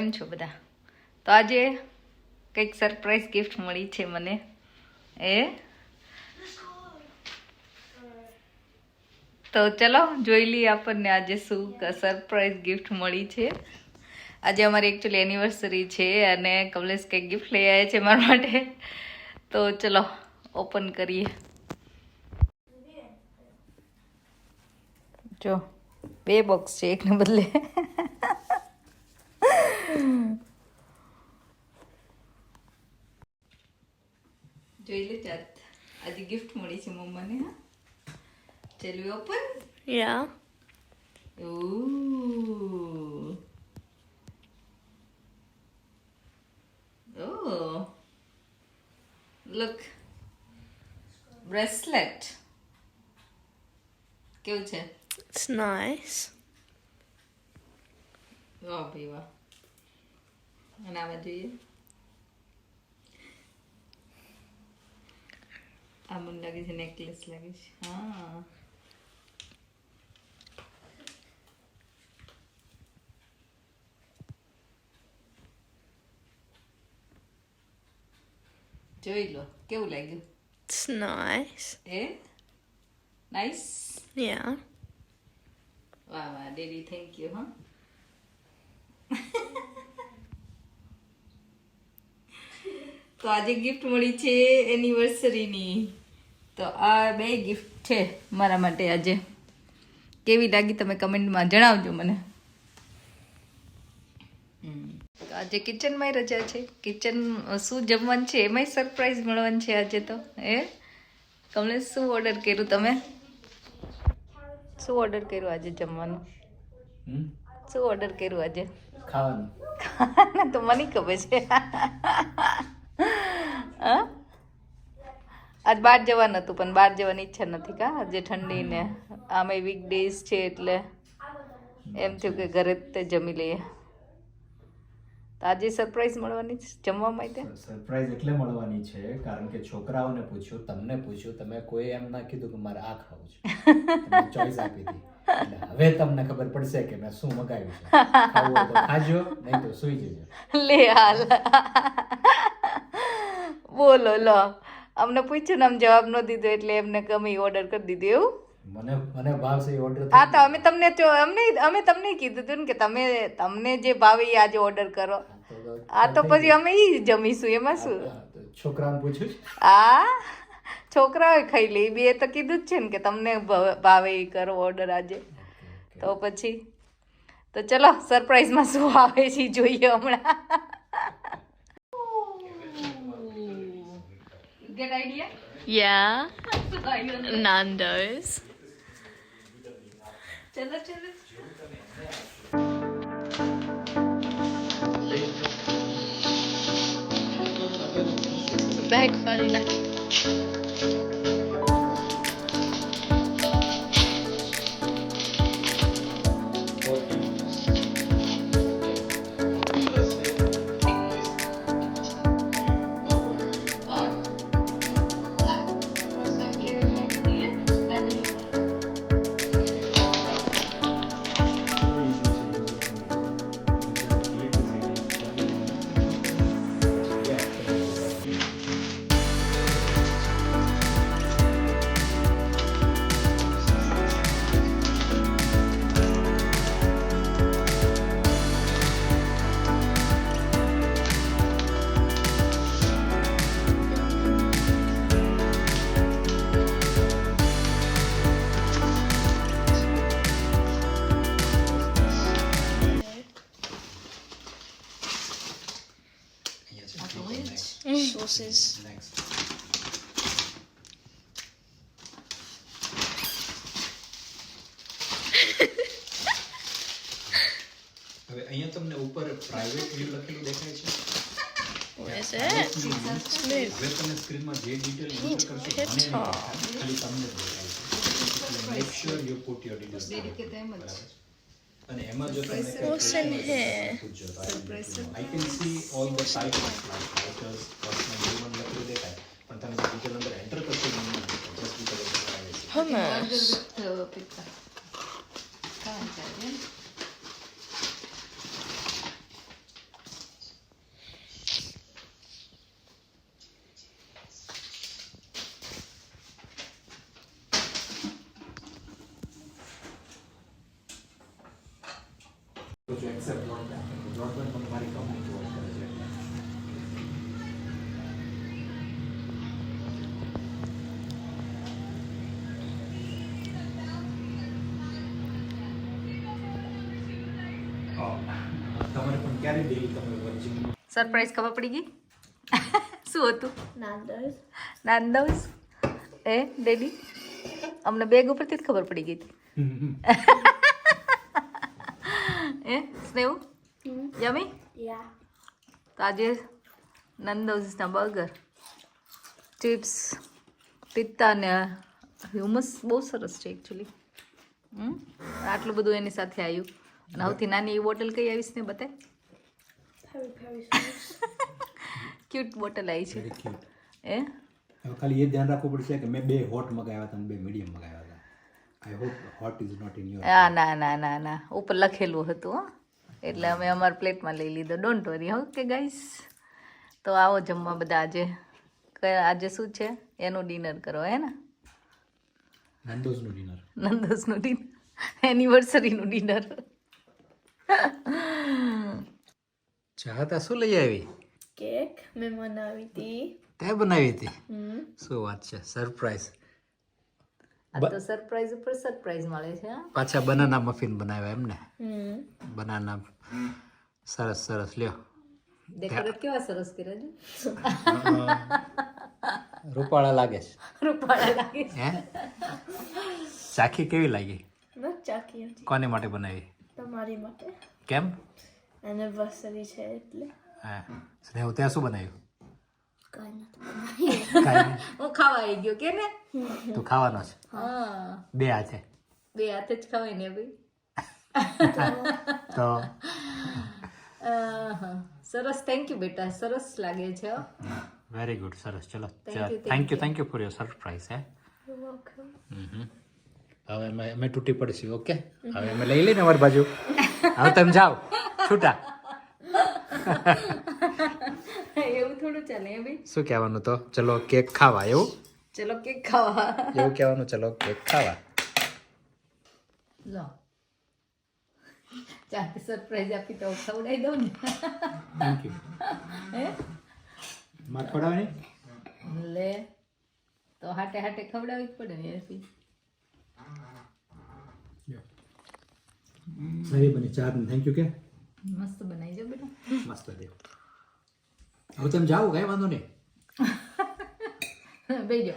કેમ છો બધા? તો આજે કંઈક સરપ્રાઈઝ ગિફ્ટ મળી છે મને. તો ચલો જોઈ લઈએ આપણને આજે શું સરપ્રાઈઝ ગિફ્ટ મળી છે. આજે અમારી એકચ્યુઅલી એનિવર્સરી છે અને કમલેશ કંઈક ગિફ્ટ લઈ આવ્યા છે મારા માટે. તો ચલો ઓપન કરીએ. જો 2 બોક્સ છે એકને બદલે. જોઈ લે ચાત, આજે ગિફ્ટ મળી છે મમ્માને. હા, ચલ open. Yeah. Ooh. Oh. Look. Bracelet. કેવું છે? It's nice. વાહ ભાઈ વાહ. અને આમાં જોઈએ. આ મને લાગે છે નેકલેસ લાગે છે. હા. જોઈ લો કેવું લાગ્યું? It's nice. નાઈસ. Yeah. વાહ વાહ ડેડી, થેન્ક યુ. હા, તો આજે ગિફ્ટ મળી છે એનિવર્સરીની. તો આ 2 ગિફ્ટ છે મારા માટે આજે. કેવી લાગી તમે કમેન્ટમાં જણાવજો મને. તો આજે કિચનમાં રજા છે. કિચન શું જમવાનું છે એમાંય સરપ્રાઈઝ મળવાનું છે આજે. તો કમલેશ શું ઓર્ડર કર્યું તમે? શું ઓર્ડર કર્યું આજે જમવાનું? શું ઓર્ડર કર્યું આજે ખાવાનું? તો મને ખબર છે. આજ બહાર જવાનું હતું પણ બહાર જવાની ઈચ્છા નથી. કા આજે ઠંડી ને આમાં વીકડેઝ છે એટલે એમ થયું કે ઘરે જ તે જમી લઈએ. તો આજે સરપ્રાઈઝ મળવાની છે જમવા માટે. સરપ્રાઈઝ એટલે મળવાની છે કારણ કે છોકરાઓને પૂછ્યું, તમને પૂછ્યું, તમે કોઈ એમ ના કીધું કે મારે આ ખાવું છે. તમને ચોઈસ આપી હતી. એટલે હવે તમને ખબર પડશે કે મેં શું મગાવ્યું છે. ખાવું હોય તો ખાજો, નહીં તો સૂઈ જજો. લે હાલ. બોલો લો, અમને પૂછ્યું ને આમ જવાબ ન દીધો એટલે એમને ગમે ઓર્ડર કરી દીધું એવું. મને ભાવશે એ ઓર્ડર. હા તો અમે તમને તમને કીધું હતું ને કે તમને જે ભાવે એ આજે ઓર્ડર કરો. આ તો પછી અમે ઈ જમીશું એમાં શું. છોકરાઓને પૂછ્યું? આ છોકરાઓ ખાઈ લે. બે તો કીધું જ છે ને કે તમને ભાવે એ કરો ઓર્ડર આજે. તો પછી તો ચલો સરપ્રાઈઝમાં શું આવે છે જોઈએ હમણાં. Get idea? Yeah. Nando's. ચલો ચલો. Bag full. Sauces. Next. હવે અહીંયા તમને ઉપર પ્રાઇવેટ વ્યૂ લખેલું દેખાય છે. What is it? Smooth. હવે તમે સ્ક્રીનમાં જે ડિટેલ એન્ટર કરશો મને નહીં દેખાય, ખાલી તમને જ દેખાય છે. Make sure you put your details. અને એમાં જો તમને What's in here? I can see all the type of writers, personal human લખેલું દેખાય, પણ તમે જે ડિટેલ અંદર એન્ટર કરશો મને નહીં દેખાય, just because of the privacy. Hummus. છું એક્સેપ્ટ બ્રોડબેન્ડ મને મારી કંપની પ્રોવાઈડ કરે છે એટલે. તમારે પણ ક્યારે ડેલી તમે વચ્ચે સરપ્રાઈઝ ખબર પડી ગઈ શું હતું Nando's. નાંદોસ એ ડેડી અમને બેગ ઉપરથી જ ખબર પડી ગઈ હતી એ સ્નેહુ યમી Yeah. તો આજે નંદોઝના બર્ગર ચિપ્સ પિત્તા ને હ્યુમસ બહુ સરસ છે એકચ્યુઅલી આટલું બધું એની સાથે આવ્યું અને સૌથી નાની એ બોટલ કઈ આવીશ ને બતાય Peri peri sauce. Cute bottle આવી છે વેરી ક્યુટ. એ હવે ખાલી એ ધ્યાન રાખવું પડશે કે મેં 2 હોટ મગાવ્યા હતા અને 2 મીડિયમ મગાવ્યા હતા. I hope hot is not in your. ના ઉપર લખેલું હતું હો એટલે અમે અમારા પ્લેટમાં લઈ લીધો ડોન્ટ વરી ઓકે ગાઈસ તો આવો જમવા બધા આજે આજે શું છે એનું ડિનર કરો હે ને નાન્ડોઝનું ડિનર. નંદોસનું ડિનર એનિવર્સરીનું ડિનર ચાહતા શું લઈ આવી? Cake. મેં બનાવી હતી. તે બનાવી હતી? શું વાત છે, સરપ્રાઈઝ. આ તો સરપ્રાઈઝ ઉપર સરપ્રાઈઝ મળે છે હા પાછા બનાના મફિન બનાવ્યા એમ ને? હમ. બનાના સરસ સરસ લ્યો. ડેકોરેટ કેવા સરસ કર્યા છે રૂપાળા લાગે છે. રૂપાળા લાગે છે હે ચાખી કેવી લાગી? નથી ચાખી હજી. કોને માટે બનાવી? તમારી માટે. કેમ? એનિવર્સરી છે એટલે. હા સ્નેહ ત્યાં શું બનાવ્યું? કાંઈ નથી. કાંઈ હું ખાવા આવી ગયો કે ને નહીં. તું ખાવાનો છે હા 2 હાથે બે હાથે જ ખવાય ને ભાઈ તો સરસ થેન્ક યુ બેટા સરસ લાગે છે હો. વેરી ગુડ, સરસ. ચલો Thank you, thank you for your surprise. હે You're welcome. હવે અમે તૂટી પડશું. ઓકે હવે અમે લઈ લઈને અમારી બાજુ. હવે તમે જાઓ છૂટા. એવું થોડું ચાલે હે ભાઈ શું કહેવાનું તો? ચલો કેક ખાવા એવું ચલો કેક ખાવા એવું કહેવાનું. ચલો કેક ખાવા. લો ચાતે સરપ્રાઈઝ આપી તો ખવડાવી દઉં ને થેન્ક યુ. હે માર ખવડાવવાની? લે તો હાટે હાટે ખવડાવવી જ પડે ને એથી સારી બની ચા. થેન્ક યુ કે મસ્ત બનાવી જો બેટા મસ્ત દે. હવે તમે જાઓ, કાંઈ વાંધો નહીં. બેજો